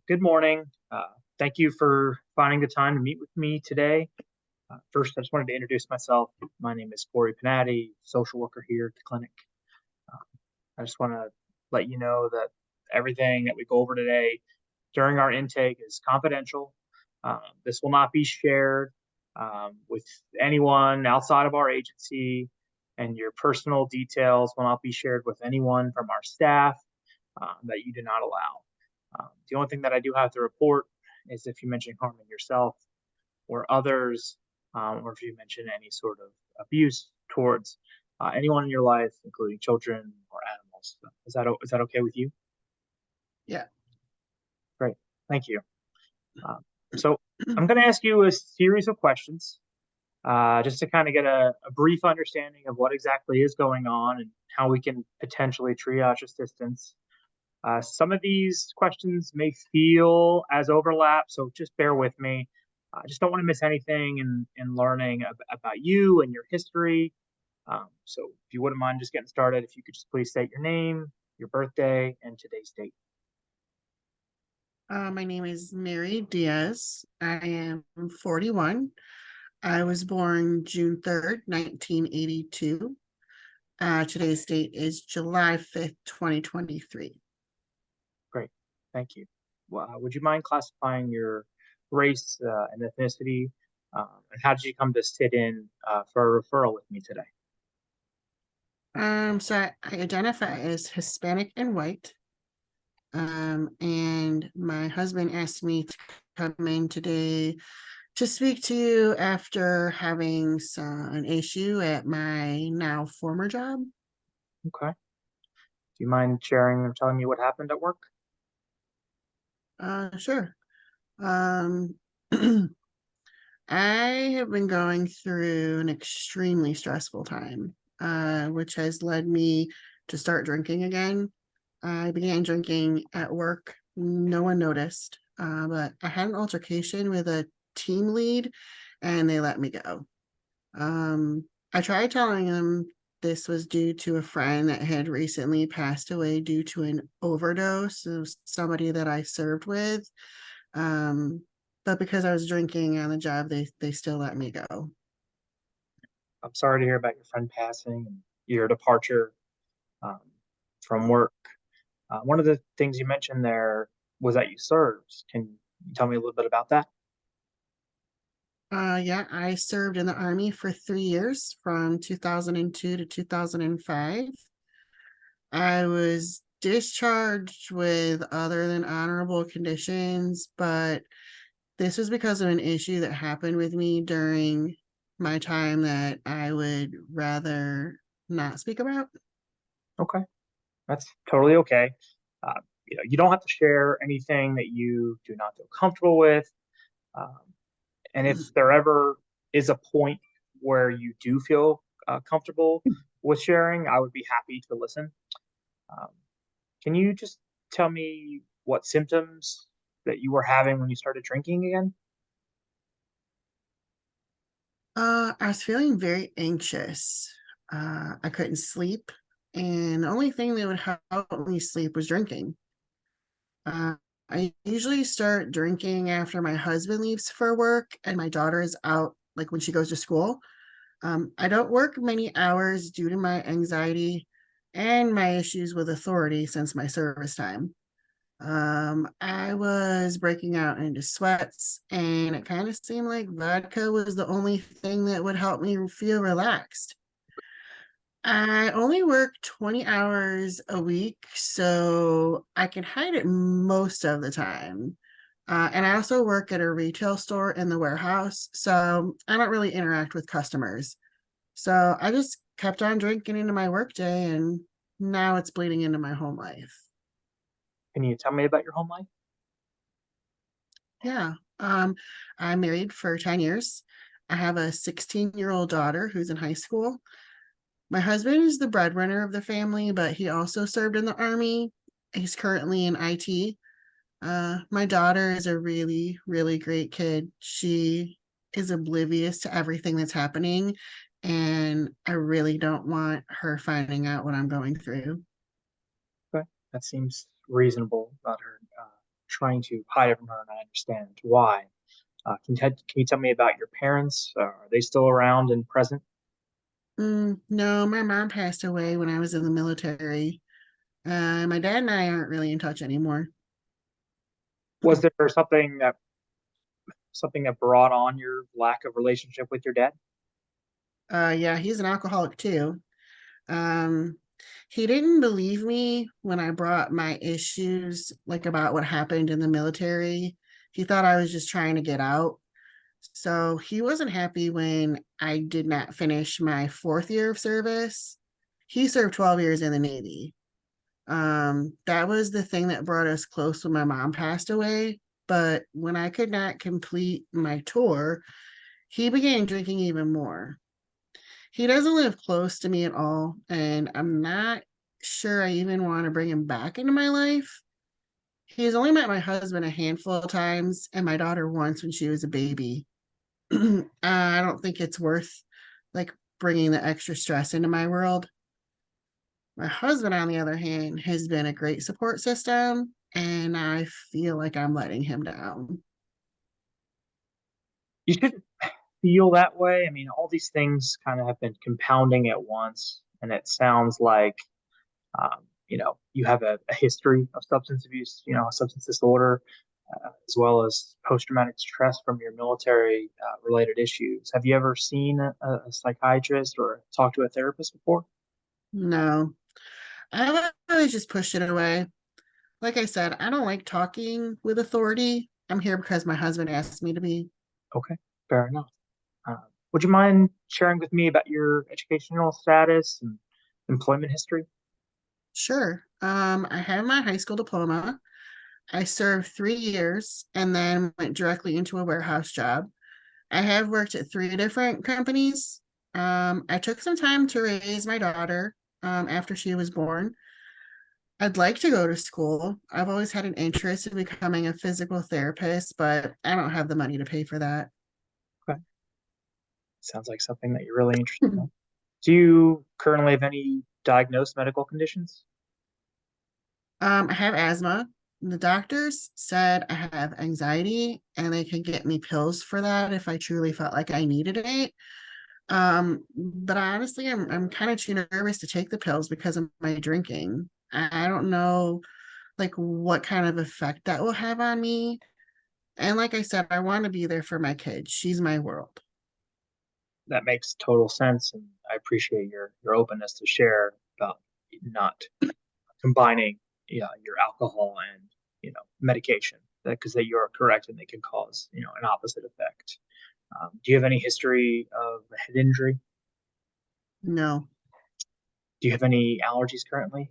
Good morning. Thank you for finding the time to meet with me today. First, I just wanted to introduce myself. My name is Panati, social worker here at the clinic. Uh, I just want to let you know that everything that we go over today during our intake is confidential. This will not be shared with anyone outside of our agency, and your personal details will not be shared with anyone from our staff that you do not allow. The only thing that I do have to report is if you mention harming yourself or others, or if you mention any sort of abuse towards anyone in your life, including children or animals. Is that okay with you? Yeah. Great, thank you. So I'm going to ask you a series of questions just to kind of get a brief understanding of what exactly is going on and how we can potentially triage assistance. Some of these questions may feel as overlap, so just bear with me. I just don't want to miss anything in learning about you and your history. So if you wouldn't mind just getting started, if you could just please state your name, your birthday, and today's date. My name is Mary Diaz. I am 41. I was born June 3rd, 1982. Today's date is July 5th, 2023. Great, thank you. Would you mind classifying your race and ethnicity? And how did you come to sit in for a referral with me today? So I identify as Hispanic and white. And my husband asked me to come in today to speak to you after having an issue at my now former job. Okay. Do you mind sharing or telling me what happened at work? Sure. Um, I have been going through an extremely stressful time, which has led me to start drinking again. I began drinking at work. No one noticed, but I had an altercation with a team lead and they let me go. I tried telling them this was due to a friend that had recently passed away due to an overdose of somebody that I served with. Um, but because I was drinking on the job, they still let me go. I'm sorry to hear about your friend passing and your departure um, from work. One of the things you mentioned there was that you served. Can you tell me a little bit about that? Yeah, I served in the Army for 3 years from 2002 to 2005. I was discharged with other than honorable conditions, but this was because of an issue that happened with me during my time that I would rather not speak about. Okay, that's totally okay. Uh, you don't have to share anything that you do not feel comfortable with. Um, and if there ever is a point where you do feel comfortable with sharing, I would be happy to listen. Um, can you just tell me what symptoms that you were having when you started drinking again? I was feeling very anxious. I couldn't sleep, and the only thing that would help me sleep was drinking. Uh, I usually start drinking after my husband leaves for work and my daughter is out, like when she goes to school. I don't work many hours due to my anxiety and my issues with authority since my service time. I was breaking out into sweats, and it kind of seemed like vodka was the only thing that would help me feel relaxed. I only work 20 hours a week, so I can hide it most of the time. And I also work at a retail store in the warehouse, so I don't really interact with customers. So I just kept on drinking into my workday, and now it's bleeding into my home life. Can you tell me about your home life? Yeah. I'm married for 10 years. I have a 16-year-old daughter who's in high school. My husband is the breadwinner of the family, but he also served in the army. He's currently in IT. My daughter is a really, really great kid. She is oblivious to everything that's happening, and I really don't want her finding out what I'm going through. Okay, that seems reasonable about her trying to hide it from her, and I understand why. Can you tell me about your parents? Are they still around and present? No, my mom passed away when I was in the military. My dad and I aren't really in touch anymore. Was there something that brought on your lack of relationship with your dad? Yeah, he's an alcoholic too. Um, he didn't believe me when I brought my issues, like about what happened in the military. He thought I was just trying to get out. So he wasn't happy when I did not finish my fourth year of service. He served 12 years in the Navy. That was the thing that brought us close when my mom passed away. But when I could not complete my tour, he began drinking even more. He doesn't live close to me at all, and I'm not sure I even want to bring him back into my life. He's only met my husband a handful of times and my daughter once when she was a baby. I don't think it's worth like bringing the extra stress into my world. My husband, on the other hand, has been a great support system, and I feel like I'm letting him down. You shouldn't feel that way. I mean, all these things kind of have been compounding at once, and it sounds like you have a history of substance abuse, substance disorder, as well as post-traumatic stress from your military related issues. Have you ever seen a psychiatrist or talked to a therapist before? No, I've always just pushed it away. Like I said, I don't like talking with authority. I'm here because my husband asked me to be. Okay, fair enough. Uh, would you mind sharing with me about your educational status and employment history? Sure. I have my high school diploma. I served 3 years and then went directly into a warehouse job. I have worked at three different companies. I took some time to raise my daughter after she was born. I'd like to go to school. I've always had an interest in becoming a physical therapist, but I don't have the money to pay for that. Okay, sounds like something that you're really interested in. Do you currently have any diagnosed medical conditions? I have asthma. The doctors said I have anxiety and they can get me pills for that if I truly felt like I needed it. But honestly, I'm kind of too nervous to take the pills because of my drinking. I don't know like what kind of effect that will have on me. And like I said, I want to be there for my kid. She's my world. That makes total sense, and I appreciate your openness to share about not combining your alcohol and medication because that you are correct and they can cause an opposite effect. Do you have any history of a head injury? No. Do you have any allergies currently?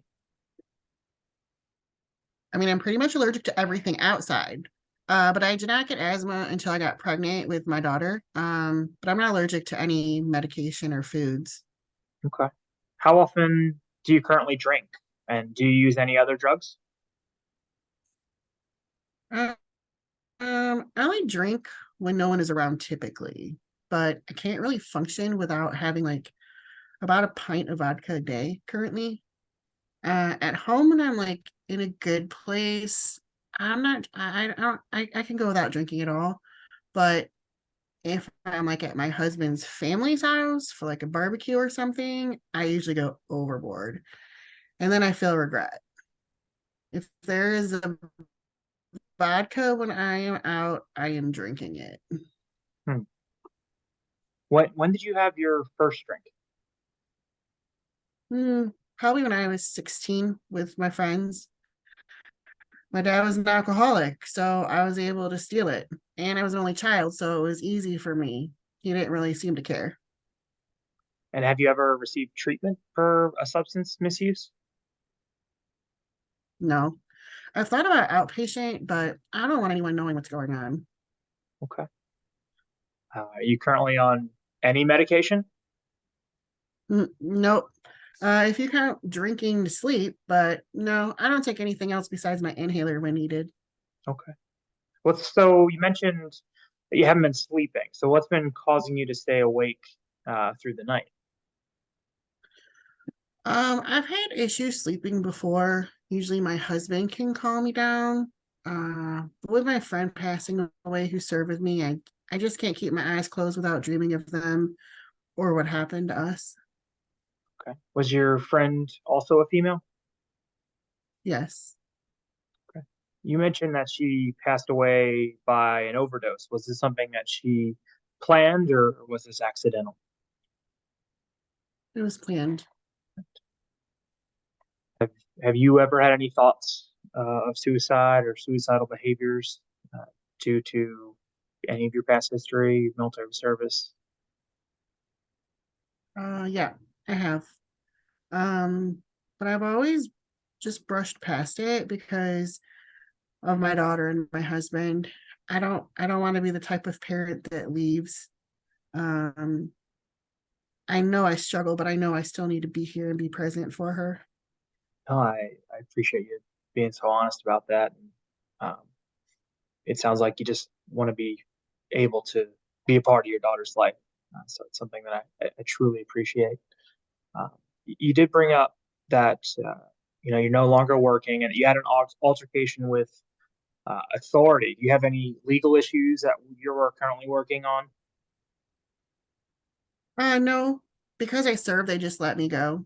I mean, I'm pretty much allergic to everything outside. But I did not get asthma until I got pregnant with my daughter. But I'm not allergic to any medication or foods. Okay. How often do you currently drink, and do you use any other drugs? Uh, I only drink when no one is around typically, but I can't really function without having like about a pint of vodka a day currently. At home when I'm like in a good place, I'm not I don't I can go without drinking at all. But if I'm like at my husband's family's house for like a barbecue or something, I usually go overboard. And then I feel regret. If there is a vodka when I am out, I am drinking it. Hmm. When did you have your first drink? Probably when I was 16 with my friends. My dad was an alcoholic, so I was able to steal it. And I was an only child, so it was easy for me. He didn't really seem to care. And have you ever received treatment for a substance misuse? No. I've thought about outpatient, but I don't want anyone knowing what's going on. Okay. Are you currently on any medication? Nope. If you count drinking to sleep, but no, I don't take anything else besides my inhaler when needed. Okay. So you mentioned that you haven't been sleeping. So what's been causing you to stay awake through the night? I've had issues sleeping before. Usually my husband can calm me down. With my friend passing away who served with me, I just can't keep my eyes closed without dreaming of them or what happened to us. Okay. Was your friend also a female? Yes. Okay. You mentioned that she passed away by an overdose. Was this something that she planned or was this accidental? It was planned. Have, have you ever had any thoughts of suicide or suicidal behaviors uh, due to any of your past history, military service? Yeah, I have. Um, but I've always just brushed past it because of my daughter and my husband. I don't want to be the type of parent that leaves. Um, I know I struggle, but I know I still need to be here and be present for her. No, I appreciate you being so honest about that. And, it sounds like you just want to be able to be a part of your daughter's life. So it's something that I truly appreciate. You did bring up that you're no longer working, and you had an altercation with authority. Do you have any legal issues that you're currently working on? No, because I served, they just let me go.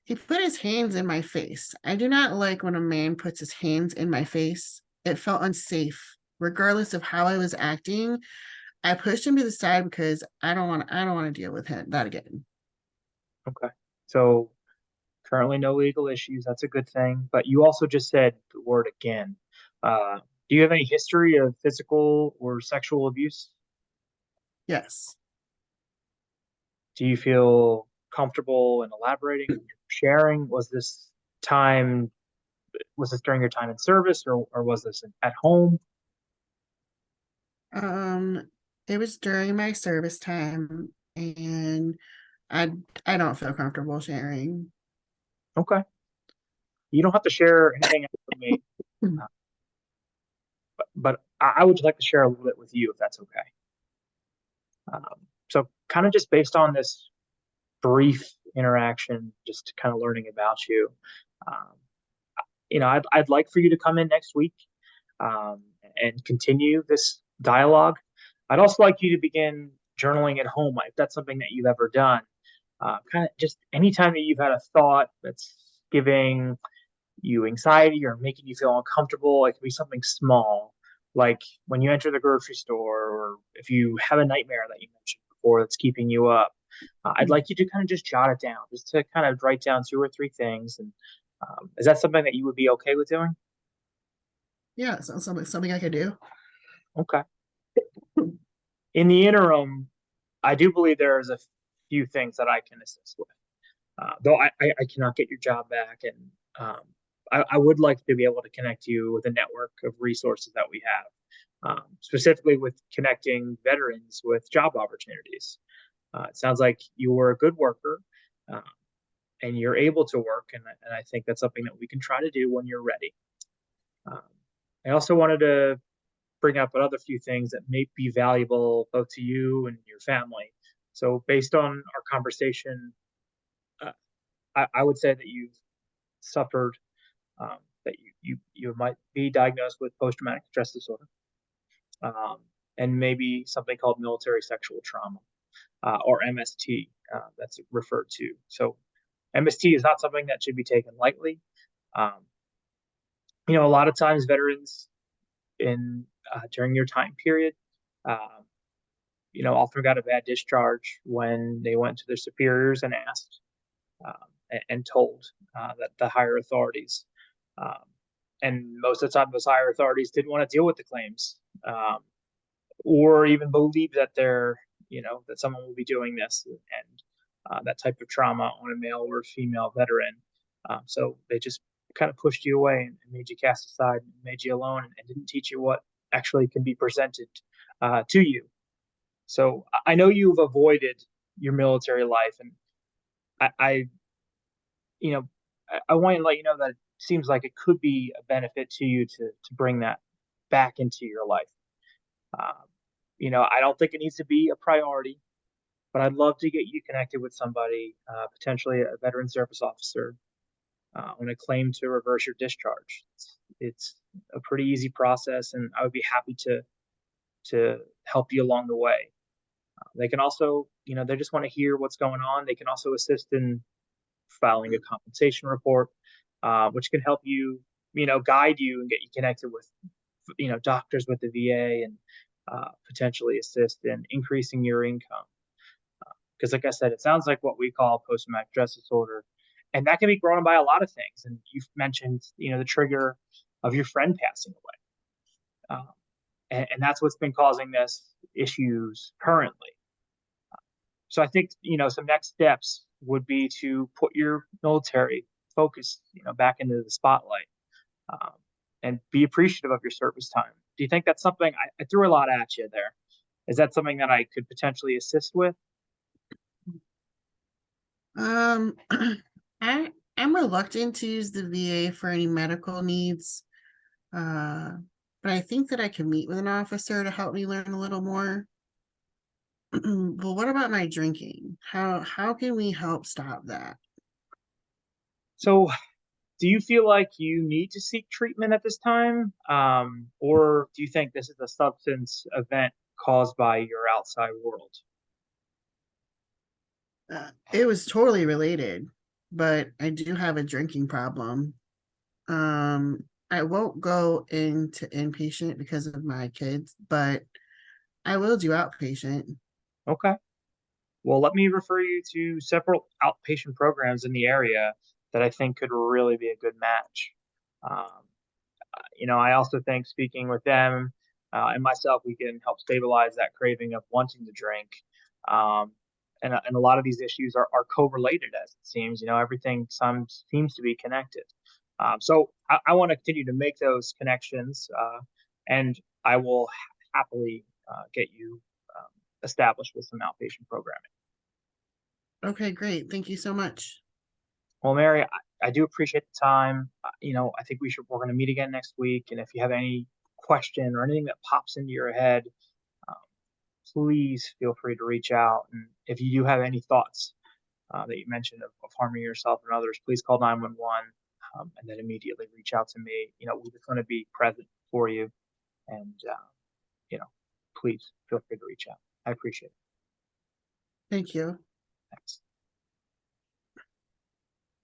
He put his hands in my face. I do not like when a man puts his hands in my face. It felt unsafe. Regardless of how I was acting, I pushed him to the side because I don't want to deal with him that again. Okay. So currently no legal issues. That's a good thing. But you also just said the word again. Uh, do you have any history of physical or sexual abuse? Yes. Do you feel comfortable in elaborating, sharing? Time, was this during your time in service or was this at home? Um, it was during my service time and I I don't feel comfortable sharing. Okay. You don't have to share anything else with me, uh, but I would like to share a little bit with you if that's okay. So, kind of just based on this brief interaction, just kind of learning about you, um, I'd like for you to come in next week um, and continue this dialogue. I'd also like you to begin journaling at home if that's something that you've ever done. Kind of just anytime that you've had a thought that's giving you anxiety or making you feel uncomfortable. It could be something small, like when you enter the grocery store, or if you have a nightmare that you mentioned before that's keeping you up. I'd like you to kind of just jot it down, just to kind of write down two or three things. And is that something that you would be okay with doing? Yeah, so something I could do. Okay. In the interim, I do believe there's a few things that I can assist with. Though I cannot get your job back, and I would like to be able to connect you with a network of resources that we have, specifically with connecting veterans with job opportunities. It sounds like you were a good worker, uh, and you're able to work, and I think that's something that we can try to do when you're ready. Um, I also wanted to bring up another few things that may be valuable both to you and your family. So, based on our conversation, uh, I would say that you've suffered, that you might be diagnosed with post traumatic stress disorder, um, and maybe something called military sexual trauma, or MST, that's referred to. So MST is not something that should be taken lightly. Um, a lot of times veterans in during your time period, um, often got a bad discharge when they went to their superiors and asked, and told that the higher authorities. Um, and most of the time, those higher authorities didn't want to deal with the claims, or even believe that that someone will be doing this, and that type of trauma on a male or female veteran. So they just kind of pushed you away and made you cast aside and made you alone, and didn't teach you what actually can be presented to you. So I know you've avoided your military life, and I you know, I want to let you know that it seems like it could be a benefit to you to bring that back into your life. Um, I don't think it needs to be a priority, but I'd love to get you connected with somebody, potentially a veteran service officer, on a claim to reverse your discharge. It's a pretty easy process, and I would be happy to help you along the way. They can also, they just want to hear what's going on. They can also assist in filing a compensation report, which can help you, guide you and get you connected with, doctors with the VA and potentially assist in increasing your income. Because, like I said, it sounds like what we call post traumatic stress disorder, and that can be grown by a lot of things. And you've mentioned, the trigger of your friend passing away, and that's what's been causing this issues currently. So I think, some next steps would be to put your military focus, back into the spotlight, um, and be appreciative of your service time. Do you think that's something I threw a lot at you there? Is that something that I could potentially assist with? Um, I'm reluctant to use the VA for any medical needs. Uh, but I think that I can meet with an officer to help me learn a little more. But what about my drinking? How can we help stop that? So, do you feel like you need to seek treatment at this time, or do you think this is a substance event caused by your outside world? It was totally related, but I do have a drinking problem. I won't go into inpatient because of my kids, but I will do outpatient. Okay. Well, let me refer you to several outpatient programs in the area that I think could really be a good match. Um, I also think speaking with them and myself, we can help stabilize that craving of wanting to drink. Um, and a lot of these issues are correlated, as it seems. Everything seems to be connected. So I want to continue to make those connections, and I will happily get you established with some outpatient programming. Okay, great. Thank you so much. Well, Mary, I do appreciate the time. I think we're going to meet again next week. And if you have any question or anything that pops into your head, um, please feel free to reach out. And if you do have any thoughts that you mentioned of harming yourself and others, please call 911 and then immediately reach out to me. We just want to be present for you. And, you know, please feel free to reach out. I appreciate it. Thank you. Thanks.